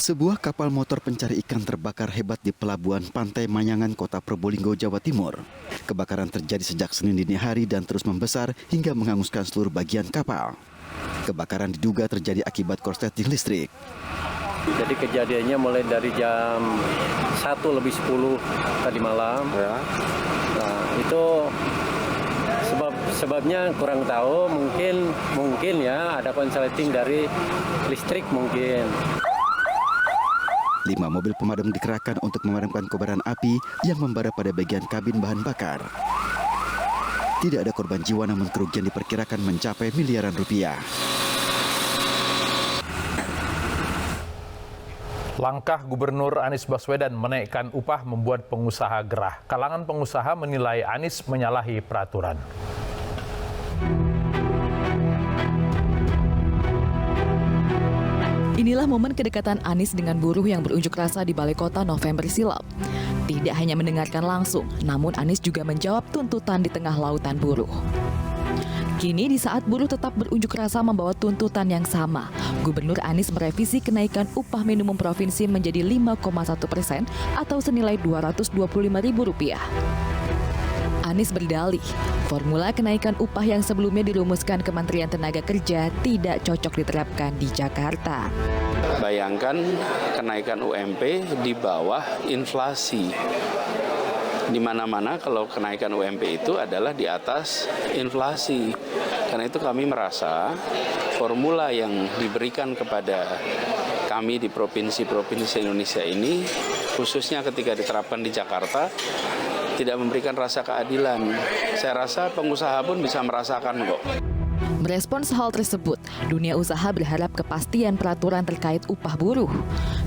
Sebuah kapal motor pencari ikan terbakar hebat di pelabuhan Pantai Manyangan, Kota Probolinggo, Jawa Timur. Kebakaran terjadi sejak Senin dini hari dan terus membesar hingga menghanguskan seluruh bagian kapal. Kebakaran diduga terjadi akibat korsleting listrik. Jadi kejadiannya mulai dari jam 1:10 tadi malam. Ya. Nah, itu sebabnya kurang tahu, mungkin ya ada konsleting dari listrik mungkin. 5 mobil pemadam dikerahkan untuk memadamkan kobaran api yang membara pada bagian kabin bahan bakar. Tidak ada korban jiwa, namun kerugian diperkirakan mencapai miliaran rupiah. Langkah Gubernur Anies Baswedan menaikkan upah membuat pengusaha gerah. Kalangan pengusaha menilai Anies menyalahi peraturan. Inilah momen kedekatan Anies dengan buruh yang berunjuk rasa di Balai Kota November silam. Tidak hanya mendengarkan langsung, namun Anies juga menjawab tuntutan di tengah lautan buruh. Kini di saat buruh tetap berunjuk rasa membawa tuntutan yang sama, Gubernur Anies merevisi kenaikan upah minimum provinsi menjadi 5,1% atau senilai Rp225.000. Anies berdalih, formula kenaikan upah yang sebelumnya dirumuskan Kementerian Tenaga Kerja tidak cocok diterapkan di Jakarta. Bayangkan kenaikan UMP di bawah inflasi. Di mana-mana kalau kenaikan UMP itu adalah di atas inflasi. Karena itu kami merasa formula yang diberikan kepada kami di provinsi-provinsi Indonesia ini, khususnya ketika diterapkan di Jakarta, tidak memberikan rasa keadilan. Saya rasa pengusaha pun bisa merasakan kok. Merespons hal tersebut, dunia usaha berharap kepastian peraturan terkait upah buruh.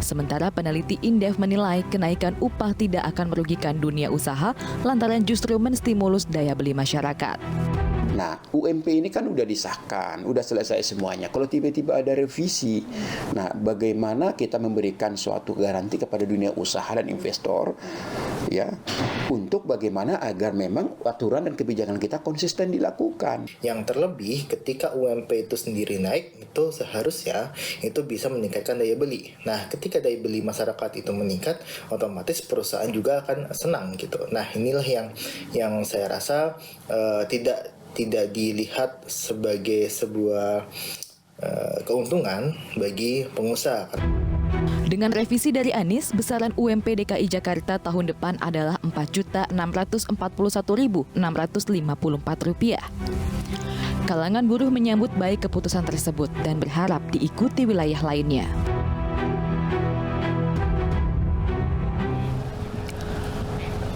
Sementara peneliti Indef menilai kenaikan upah tidak akan merugikan dunia usaha lantaran justru menstimulus daya beli masyarakat. Nah, UMP ini kan udah disahkan, udah selesai semuanya. Kalau tiba-tiba ada revisi, nah bagaimana kita memberikan suatu garansi kepada dunia usaha dan investor, ya, untuk bagaimana agar memang aturan dan kebijakan kita konsisten dilakukan. Yang terlebih ketika UMP itu sendiri naik, itu seharusnya itu bisa meningkatkan daya beli. Nah, ketika daya beli masyarakat itu meningkat, otomatis perusahaan juga akan senang gitu. Nah, inilah yang saya rasa tidak dilihat sebagai sebuah keuntungan bagi pengusaha. Dengan revisi dari Anies, besaran UMP DKI Jakarta tahun depan adalah Rp4.641.654. Kalangan buruh menyambut baik keputusan tersebut dan berharap diikuti wilayah lainnya.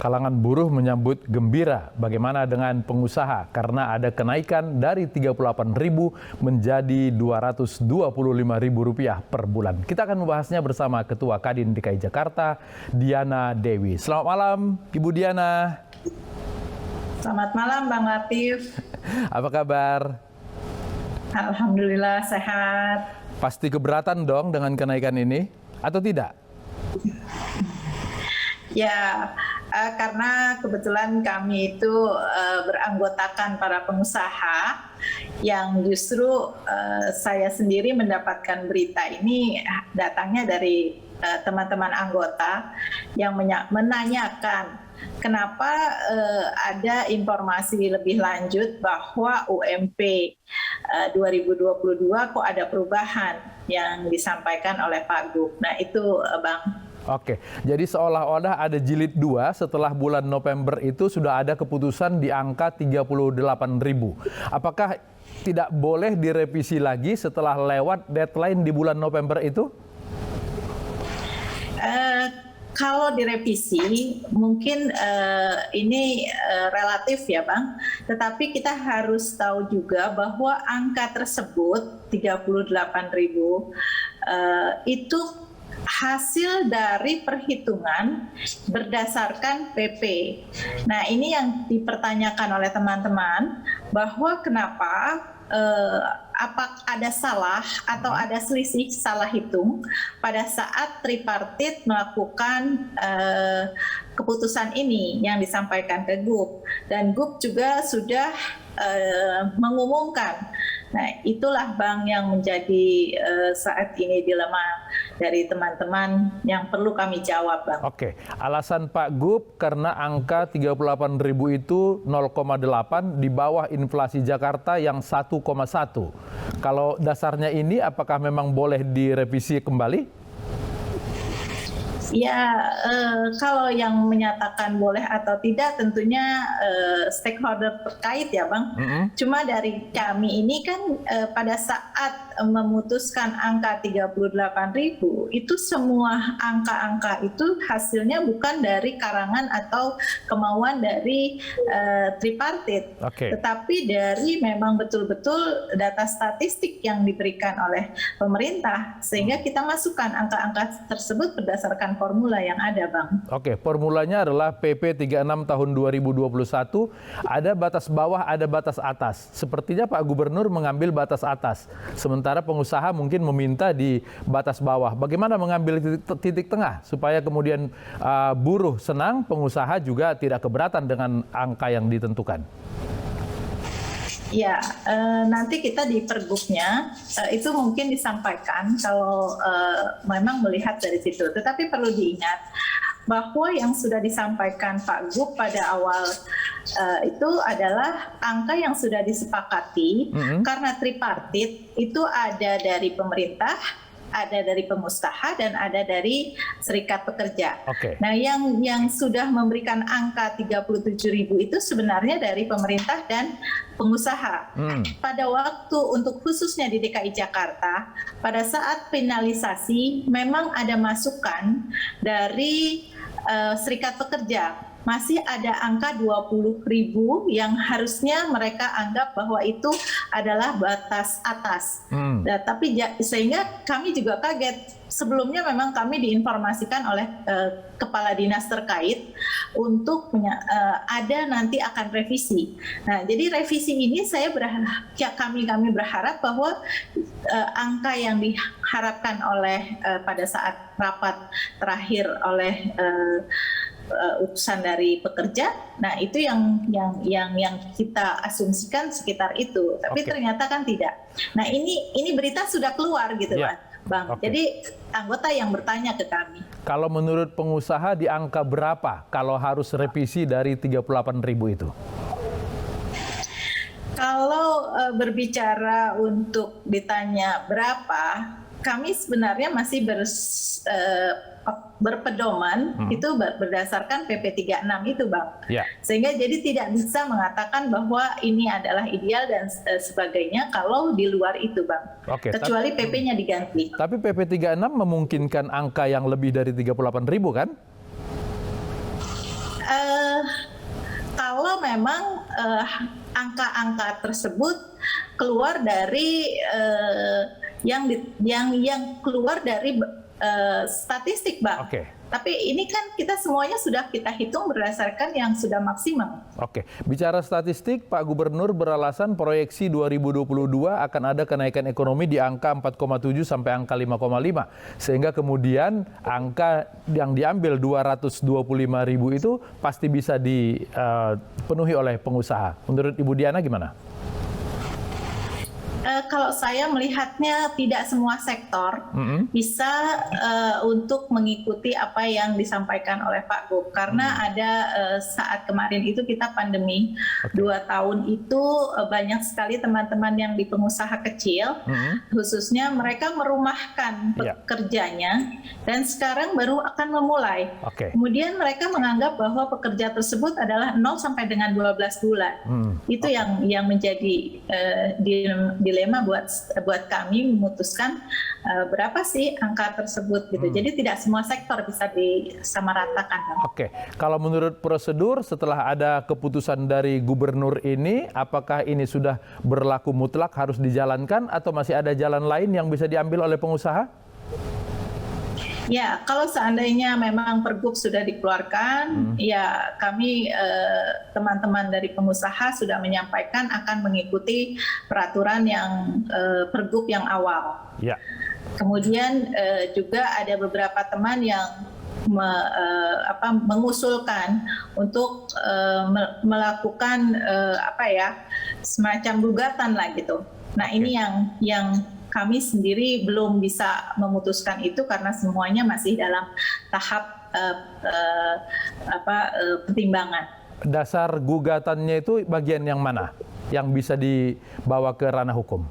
Kalangan buruh menyambut gembira. Bagaimana dengan pengusaha? Karena ada kenaikan dari Rp38.000 menjadi Rp225.000 per bulan. Kita akan membahasnya bersama Ketua Kadin DKI Jakarta, Diana Dewi. Selamat malam, Ibu Diana. Selamat malam, Bang Latif. Apa kabar? Alhamdulillah sehat. Pasti keberatan dong dengan kenaikan ini, atau tidak? Ya, karena kebetulan kami itu beranggotakan para pengusaha yang justru saya sendiri mendapatkan berita ini datangnya dari teman-teman anggota yang menanyakan kenapa ada informasi lebih lanjut bahwa UMP 2022 kok ada perubahan yang disampaikan oleh Pak Gub. Nah itu Bang. Oke, jadi seolah-olah ada jilid 2 setelah bulan November itu sudah ada keputusan di angka 38.000. Apakah tidak boleh direvisi lagi setelah lewat deadline di bulan November itu? Kalau direvisi mungkin ini relatif ya Bang, tetapi kita harus tahu juga bahwa angka tersebut 38.000 itu hasil dari perhitungan berdasarkan PP. Nah, ini yang dipertanyakan oleh teman-teman bahwa kenapa apa ada salah atau ada selisih salah hitung pada saat tripartit melakukan keputusan ini yang disampaikan ke GUP, dan GUP juga sudah mengumumkan. Nah, itulah Bang yang menjadi saat ini dilema. dari teman-teman yang perlu kami jawab, Bang. Oke, alasan Pak Gub karena angka 38.000 itu 0,8 di bawah inflasi Jakarta yang 1,1. Kalau dasarnya ini apakah memang boleh direvisi kembali? Ya, kalau yang menyatakan boleh atau tidak tentunya stakeholder terkait ya, Bang. Cuma dari kami ini kan pada saat memutuskan angka 38.000 itu semua angka-angka itu hasilnya bukan dari karangan atau kemauan dari tripartit, tetapi dari memang betul-betul data statistik yang diberikan oleh pemerintah, sehingga kita masukkan angka-angka tersebut berdasarkan formula yang ada, Bang. Oke, formulanya adalah PP 36 tahun 2021, ada batas bawah, ada batas atas. Sepertinya Pak Gubernur mengambil batas atas, sementara pengusaha mungkin meminta di batas bawah. Bagaimana mengambil titik tengah supaya kemudian buruh senang, pengusaha juga tidak keberatan dengan angka yang ditentukan? Ya, nanti kita di pergubnya itu mungkin disampaikan kalau memang melihat dari situ. Tetapi perlu diingat bahwa yang sudah disampaikan Pak Gub pada awal itu adalah angka yang sudah disepakati karena tripartit itu ada dari pemerintah, ada dari pengusaha, dan ada dari serikat pekerja. Nah, yang sudah memberikan angka 37.000 itu sebenarnya dari pemerintah dan pengusaha. Pada waktu untuk khususnya di DKI Jakarta, pada saat finalisasi memang ada masukan dari serikat pekerja. Masih ada angka 20.000 yang harusnya mereka anggap bahwa itu adalah batas atas. Nah, tapi sehingga kami juga kaget. Sebelumnya memang kami diinformasikan oleh kepala dinas terkait untuk ada nanti akan revisi. Nah, jadi revisi ini kami berharap bahwa angka yang diharapkan oleh pada saat rapat terakhir oleh utusan dari pekerja, nah itu yang kita asumsikan sekitar itu, tapi ternyata kan tidak. Nah ini berita sudah keluar gitu, Bang. Jadi anggota yang bertanya ke kami. Kalau menurut pengusaha di angka berapa kalau harus revisi dari 38.000 itu? Kalau berbicara untuk ditanya berapa, kami sebenarnya masih berpedoman itu berdasarkan PP 36 itu, Bang. Sehingga jadi tidak bisa mengatakan bahwa ini adalah ideal dan sebagainya kalau di luar itu, Bang. Kecuali PP-nya diganti. Tapi PP 36 memungkinkan angka yang lebih dari 38.000 kan? Kalau memang angka-angka tersebut keluar dari yang keluar dari statistik, Bang. Tapi ini kan kita semuanya sudah kita hitung berdasarkan yang sudah maksimum. Bicara statistik, Pak Gubernur beralasan proyeksi 2022 akan ada kenaikan ekonomi di angka 4,7 sampai angka 5,5. Sehingga kemudian angka yang diambil 225.000 itu pasti bisa dipenuhi oleh pengusaha. Menurut Ibu Diana gimana? Kalau saya melihatnya tidak semua sektor bisa untuk mengikuti apa yang disampaikan oleh Pak Gub, karena ada saat kemarin itu kita pandemi 2 tahun itu banyak sekali teman-teman yang di pengusaha kecil, khususnya mereka merumahkan pekerjanya dan sekarang baru akan memulai. Kemudian mereka menganggap bahwa pekerja tersebut adalah 0 sampai dengan 12 bulan. Itu yang menjadi dilema buat kami memutuskan berapa sih angka tersebut gitu. Jadi tidak semua sektor bisa disamaratakan. Kalau menurut prosedur setelah ada keputusan dari gubernur ini, apakah ini sudah berlaku mutlak harus dijalankan atau masih ada jalan lain yang bisa diambil oleh pengusaha? Ya, kalau seandainya memang pergub sudah dikeluarkan, ya kami teman-teman dari pengusaha sudah menyampaikan akan mengikuti peraturan yang pergub yang awal. Kemudian juga ada beberapa teman yang mengusulkan untuk melakukan semacam gugatan lah gitu. Nah ini yang kami sendiri belum bisa memutuskan itu karena semuanya masih dalam tahap pertimbangan. Dasar gugatannya itu bagian yang mana yang bisa dibawa ke ranah hukum?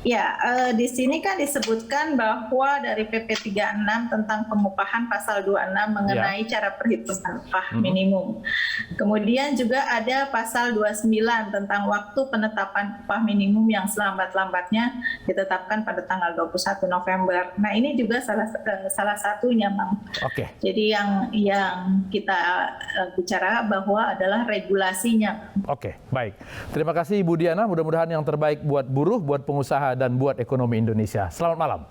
Ya, di sini kan disebutkan bahwa dari PP 36 tentang pengupahan pasal 26 mengenai cara perhitungan upah minimum. Kemudian juga ada pasal 29 tentang waktu penetapan upah minimum yang selambat-lambatnya ditetapkan pada tanggal 21 November. Nah, ini juga salah satunya, Bang. Oke. Jadi yang kita bicara bahwa adalah regulasinya. Oke, baik. Terima kasih Ibu Diana, mudah-mudahan yang terbaik buat buruh, buat pengusaha, dan buat ekonomi Indonesia. Selamat malam.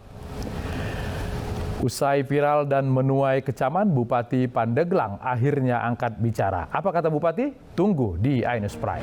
Usai viral dan menuai kecaman, Bupati Pandeglang akhirnya angkat bicara. Apa kata Bupati? Tunggu di iNews Prime.